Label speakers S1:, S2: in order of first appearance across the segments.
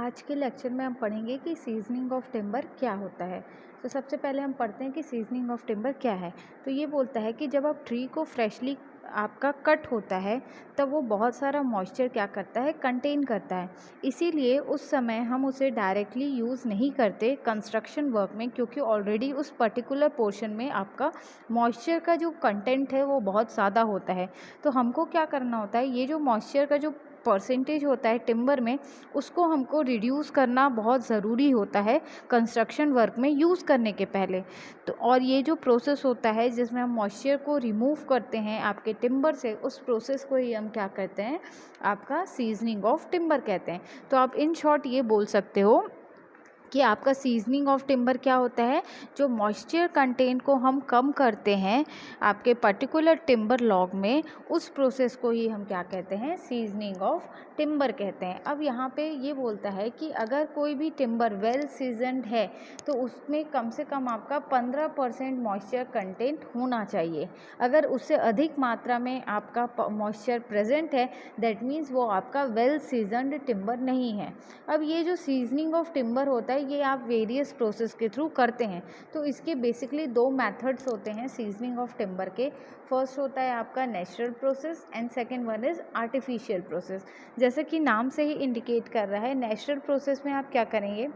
S1: आज के लेक्चर में हम पढ़ेंगे कि सीजनिंग ऑफ टिम्बर क्या होता है। तो सबसे पहले हम पढ़ते हैं कि सीजनिंग ऑफ टिम्बर क्या है। तो ये बोलता है कि जब आप ट्री को फ्रेशली आपका कट होता है तब वो बहुत सारा मॉइस्चर क्या करता है, कंटेन करता है। इसीलिए उस समय हम उसे डायरेक्टली यूज़ नहीं करते कंस्ट्रक्शन वर्क में, क्योंकि ऑलरेडी उस पर्टिकुलर पोर्शन में आपका मॉइस्चर का जो कंटेंट है वो बहुत ज़्यादा होता है। तो हमको क्या करना होता है, ये जो मॉइस्चर का जो परसेंटेज होता है टिम्बर में, उसको हमको रिड्यूस करना बहुत ज़रूरी होता है कंस्ट्रक्शन वर्क में यूज़ करने के पहले। तो और ये जो प्रोसेस होता है जिसमें हम मॉइस्चर को रिमूव करते हैं आपके टिम्बर से, उस प्रोसेस को ही हम क्या कहते हैं, आपका सीजनिंग ऑफ टिम्बर कहते हैं। तो आप इन शॉर्ट ये बोल सकते हो कि आपका सीजनिंग ऑफ टिम्बर क्या होता है, जो मॉइस्चर कंटेंट को हम कम करते हैं आपके पर्टिकुलर टिम्बर लॉग में, उस प्रोसेस को ही हम क्या कहते हैं, सीजनिंग ऑफ टिम्बर कहते हैं। अब यहाँ पे ये बोलता है कि अगर कोई भी टिम्बर वेल सीजनड है तो उसमें कम से कम आपका 15% मॉइस्चर कंटेंट होना चाहिए। अगर उससे अधिक मात्रा में आपका मॉइस्चर प्रेजेंट है, दैट मीन्स वो आपका वेल सीजनड टिम्बर नहीं है। अब ये जो सीजनिंग ऑफ टिम्बर होता है ये आप वेरियस प्रोसेस के थ्रू करते हैं। तो इसके बेसिकली दो मेथड्स होते हैं सीजनिंग ऑफ टिम्बर के। फर्स्ट होता है आपका natural process and second one is artificial process. जैसे कि नाम से ही इंडिकेट कर रहा है, नेचुरल प्रोसेस में आप क्या करेंगे,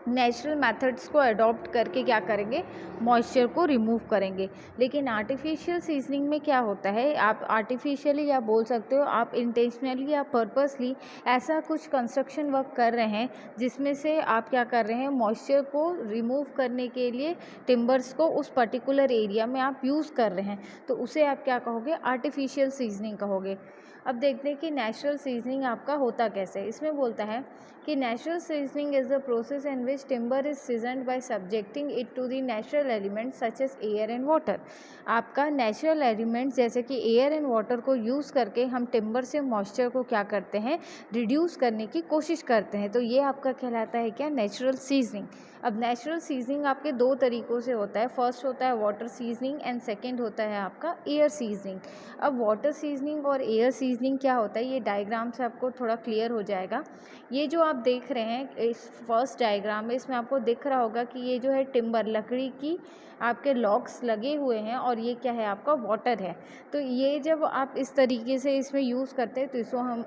S1: नेचुरल मेथड्स को अडॉप्ट करके क्या करेंगे, मॉइस्चर को रिमूव करेंगे। लेकिन आर्टिफिशियल सीजनिंग में क्या होता है, आप आर्टिफिशियली या बोल सकते हो आप इंटेंशनली या पर्पसली ऐसा कुछ कंस्ट्रक्शन वर्क कर रहे हैं जिसमें से आप क्या कर रहे हैं, मॉइस्चर को रिमूव करने के लिए टिम्बर्स को उस पर्टिकुलर एरिया में आप यूज़ कर रहे हैं, तो उसे आप क्या कहोगे, आर्टिफिशियल सीजनिंग कहोगे। अब देखते हैं कि नेचुरल सीजनिंग आपका होता कैसे है। इसमें बोलता है कि natural seasoning is the process in which timber is seasoned by subjecting it to the natural elements such as air and water. आपका नेचुरल एलिमेंट्स जैसे कि एयर एंड वाटर को यूज़ करके हम टिम्बर से मॉइस्चर को क्या करते हैं, रिड्यूस करने की कोशिश करते हैं। तो ये आपका कहलाता है क्या, नेचुरल सीजनिंग। अब नेचुरल सीजनिंग आपके दो तरीक़ों से होता है। फर्स्ट होता है वाटर सीजनिंग एंड सेकेंड होता है आपका एयर सीजनिंग। अब वाटर सीजनिंग और एयर सीजनिंग क्या होता है, ये डायग्राम से आपको थोड़ा क्लियर हो जाएगा। ये जो आप देख रहे हैं इस फर्स्ट डायग्राम में, इसमें आपको दिख रहा होगा कि ये जो है टिम्बर लकड़ी की आपके लॉग्स लगे हुए हैं और ये क्या है, आपका वाटर है। तो ये जब आप इस तरीके से इसमें यूज़ करते हैं तो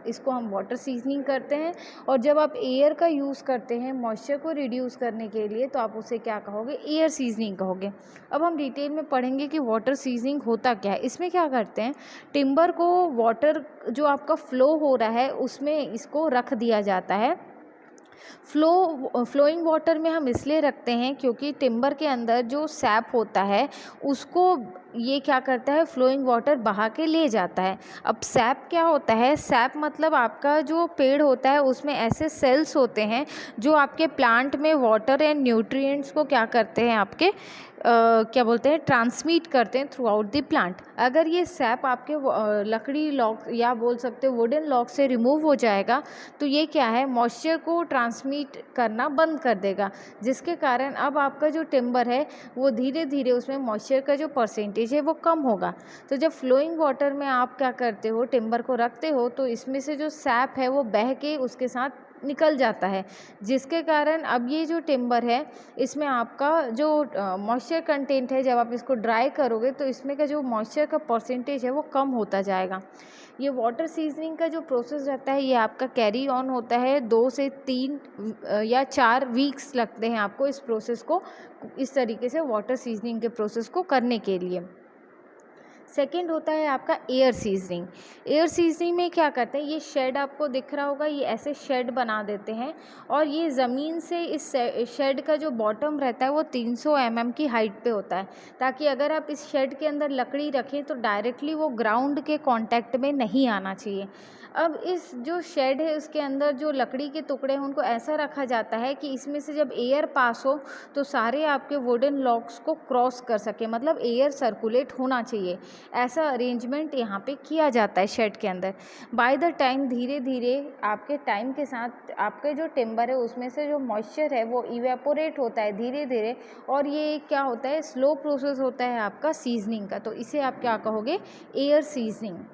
S1: इसको हम वाटर सीजनिंग करते हैं। और जब आप एयर का यूज़ करते हैं मॉइस्चर को रिड्यूस करने के लिए, तो आप उसे क्या कहोगे, एयर सीजनिंग कहोगे। अब हम डिटेल में पढ़ेंगे कि वाटर सीजनिंग होता क्या है। इसमें क्या करते हैं, टिम्बर को वाटर जो आपका फ्लो हो रहा है उसमें इसको रख दिया जाता है। फ्लोइंग वाटर में हम इसलिए रखते हैं क्योंकि टिम्बर के अंदर जो सैप होता है उसको ये क्या करता है, फ्लोइंग वाटर बहा के ले जाता है। अब सैप क्या होता है, सैप मतलब आपका जो पेड़ होता है उसमें ऐसे सेल्स होते हैं जो आपके प्लांट में वाटर एंड न्यूट्रिएंट्स को क्या करते हैं, आपके क्या बोलते हैं, ट्रांसमिट करते हैं थ्रू आउट द प्लांट। अगर ये सैप आपके लकड़ी लॉक या बोल सकते हो वुडन लॉक से रिमूव हो जाएगा तो ये क्या है, मॉइस्चर को ट्रांसमिट करना बंद कर देगा, जिसके कारण अब आपका जो टिम्बर है वो धीरे धीरे उसमें मॉइस्चर का जो परसेंटेज है वो कम होगा। तो जब फ्लोइंग वाटर में आप क्या करते हो, टिम्बर को रखते हो, तो इसमें से जो सैप है वो बह के उसके साथ निकल जाता है, जिसके कारण अब ये जो टिम्बर है इसमें आपका जो मॉइस्चर कंटेंट है, जब आप इसको ड्राई करोगे तो इसमें का जो मॉइस्चर का परसेंटेज है वो कम होता जाएगा। ये वाटर सीजनिंग का जो प्रोसेस रहता है ये आपका कैरी ऑन होता है 2 से 3 या 4 वीक्स लगते हैं आपको इस प्रोसेस को, इस तरीके से वाटर सीजनिंग के प्रोसेस को करने के लिए। सेकेंड होता है आपका एयर सीजनिंग। एयर सीजनिंग में क्या करते हैं, ये शेड आपको दिख रहा होगा, ये ऐसे शेड बना देते हैं और ये ज़मीन से इस शेड का जो बॉटम रहता है वो 300 mm की हाइट पे होता है, ताकि अगर आप इस शेड के अंदर लकड़ी रखें तो डायरेक्टली वो ग्राउंड के कांटेक्ट में नहीं आना चाहिए। अब इस जो शेड है उसके अंदर जो लकड़ी के टुकड़े हैं उनको ऐसा रखा जाता है कि इसमें से जब एयर पास हो तो सारे आपके वुडन लॉग्स को क्रॉस कर सके, मतलब एयर सर्कुलेट होना चाहिए। ऐसा अरेंजमेंट यहाँ पे किया जाता है शेड के अंदर। बाय द टाइम धीरे धीरे आपके टाइम के साथ आपके जो टिम्बर है उसमें से जो मॉइस्चर है वो इवेपोरेट होता है धीरे धीरे, और ये क्या होता है, स्लो प्रोसेस होता है आपका सीजनिंग का। तो इसे आप क्या कहोगे, एयर सीजनिंग।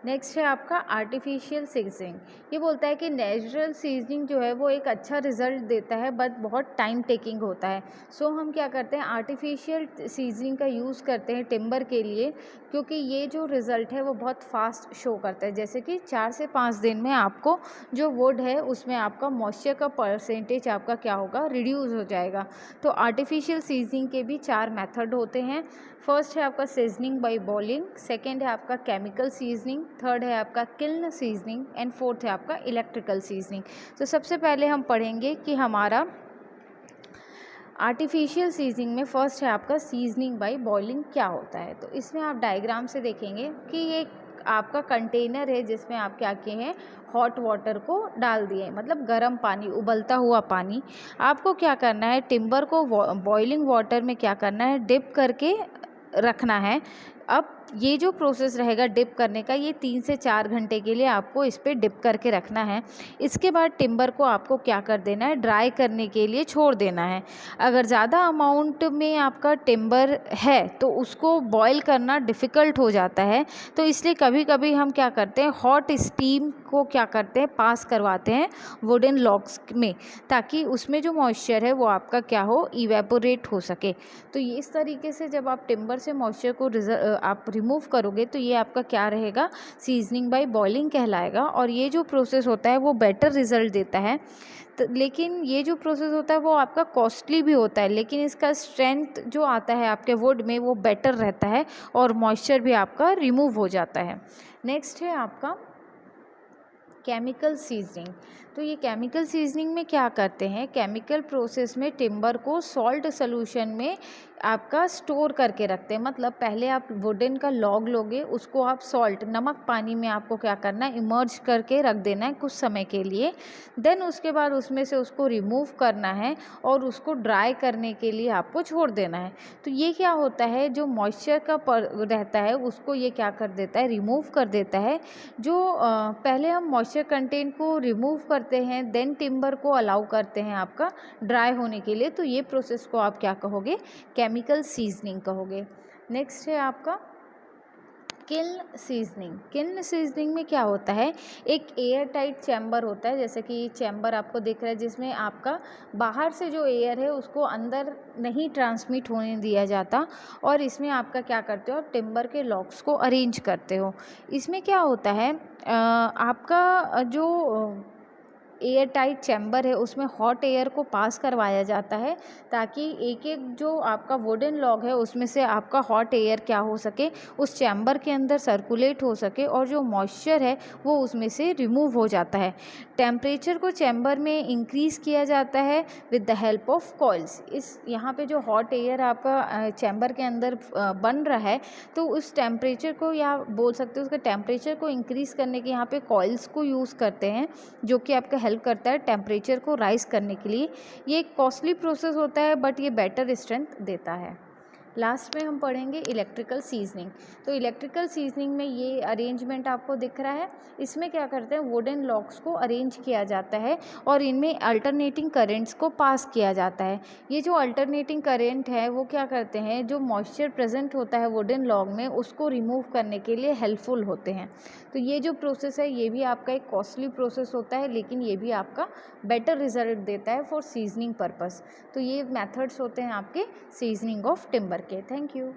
S1: नेक्स्ट है आपका आर्टिफिशियल सीजनिंग। ये बोलता है कि नेचुरल सीजनिंग जो है वो एक अच्छा रिजल्ट देता है बट बहुत टाइम टेकिंग होता है। सो हम क्या करते हैं, आर्टिफिशियल सीजनिंग का यूज़ करते हैं टिम्बर के लिए, क्योंकि ये जो रिज़ल्ट है वो बहुत फास्ट शो करता है। जैसे कि 4 से 5 दिन में आपको जो वुड है उसमें आपका मॉइस्चर का परसेंटेज आपका क्या होगा, रिड्यूस हो जाएगा। तो आर्टिफिशियल सीजनिंग के भी 4 मेथड होते हैं। फर्स्ट है आपका सीजनिंग बाय बॉइलिंग, सेकेंड है आपका केमिकल सीजनिंग, थर्ड है आपका किल्न सीजनिंग एंड फोर्थ है आपका इलेक्ट्रिकल सीजनिंग। तो सबसे पहले हम पढ़ेंगे कि हमारा आर्टिफिशियल सीजनिंग में फर्स्ट है आपका सीजनिंग बाय बॉइलिंग क्या होता है। तो इसमें आप डायग्राम से देखेंगे कि ये आपका कंटेनर है जिसमें आप क्या किए हैं, हॉट वाटर को डाल दिए, मतलब गर्म पानी, उबलता हुआ पानी। आपको क्या करना है, टिम्बर को बॉइलिंग वाटर में क्या करना है, डिप करके रखना है। अब ये जो प्रोसेस रहेगा डिप करने का, ये 3 से 4 घंटे के लिए आपको इस पर डिप करके रखना है। इसके बाद टिम्बर को आपको क्या कर देना है, ड्राई करने के लिए छोड़ देना है। अगर ज़्यादा अमाउंट में आपका टिम्बर है तो उसको बॉयल करना डिफ़िकल्ट हो जाता है, तो इसलिए कभी कभी हम क्या करते हैं, हॉट स्टीम को क्या करते हैं, पास करवाते हैं वुडन लॉग्स में, ताकि उसमें जो मॉइस्चर है वो आपका क्या हो, इवेपोरेट हो सके। तो ये इस तरीके से जब आप टिम्बर से मॉइस्चर को आप रिमूव करोगे तो ये आपका क्या रहेगा, सीजनिंग बाय बॉइलिंग कहलाएगा। और ये जो प्रोसेस होता है वो बेटर रिजल्ट देता है। तो लेकिन ये जो प्रोसेस होता है वो आपका कॉस्टली भी होता है, लेकिन इसका स्ट्रेंथ जो आता है आपके वुड में वो बेटर रहता है और मॉइस्चर भी आपका रिमूव हो जाता है। नेक्स्ट है आपका केमिकल सीजनिंग। तो ये केमिकल सीजनिंग में क्या करते हैं, केमिकल प्रोसेस में टिम्बर को सॉल्ट सोल्यूशन में आपका स्टोर करके रखते हैं। मतलब पहले आप वुडन का लॉग लोगे, उसको आप सॉल्ट, नमक पानी में आपको क्या करना है, इमर्ज करके रख देना है कुछ समय के लिए। देन उसके बाद उसमें से उसको रिमूव करना है और उसको ड्राई करने के लिए आपको छोड़ देना है। तो ये क्या होता है, जो मॉइस्चर का रहता है उसको ये क्या कर देता है, रिमूव कर देता है। जो पहले हम मॉइस्चर कंटेंट को रिमूव करते हैं, देन टिम्बर को अलाउ करते हैं आपका ड्राई होने के लिए। तो ये प्रोसेस को आप क्या कहोगे, केमिकल सीजनिंग कहोगे। नेक्स्ट है आपका किल्न सीजनिंग। किल्न सीजनिंग में क्या होता है, एक एयर टाइट चैम्बर होता है, जैसे कि चैम्बर आपको दिख रहा है जिसमें आपका बाहर से जो एयर है उसको अंदर नहीं ट्रांसमिट होने दिया जाता। और इसमें आपका क्या करते हो, आप टिम्बर के लॉग्स को अरेंज करते हो। इसमें क्या होता है, आपका जो एयर टाइट चैम्बर है उसमें हॉट एयर को पास करवाया जाता है, ताकि एक एक जो आपका वुडन लॉग है उसमें से आपका हॉट एयर क्या हो सके, उस चैम्बर के अंदर सर्कुलेट हो सके और जो मॉइस्चर है वो उसमें से रिमूव हो जाता है। टेम्परेचर को चैम्बर में इंक्रीज़ किया जाता है with the help of coils. इस यहाँ पे जो हॉट एयर आपका चैम्बर के अंदर बन रहा है, तो उस टेम्परेचर को, या बोल सकते हो उसका टेम्परेचर को इंक्रीज़ करने के यहाँ पे कॉइल्स को यूज़ करते हैं, जो कि आपका हेल्प करता है टेम्परेचर को राइज़ करने के लिए। ये एक कॉस्टली प्रोसेस होता है बट ये बेटर स्ट्रेंथ देता है। लास्ट में हम पढ़ेंगे इलेक्ट्रिकल सीजनिंग। तो इलेक्ट्रिकल सीजनिंग में ये अरेंजमेंट आपको दिख रहा है। इसमें क्या करते हैं, वुडन लॉग्स को अरेंज किया जाता है और इनमें अल्टरनेटिंग करेंट्स को पास किया जाता है। ये जो अल्टरनेटिंग करेंट है वो क्या करते हैं, जो मॉइस्चर प्रेजेंट होता है वुडन लॉग में उसको रिमूव करने के लिए हेल्पफुल होते हैं। तो ये जो प्रोसेस है ये भी आपका एक कॉस्टली प्रोसेस होता है, लेकिन ये भी आपका बेटर रिजल्ट देता है फॉर सीजनिंग पर्पस। तो ये मेथड्स होते हैं आपके सीजनिंग ऑफ टिम्बर के। Thank you.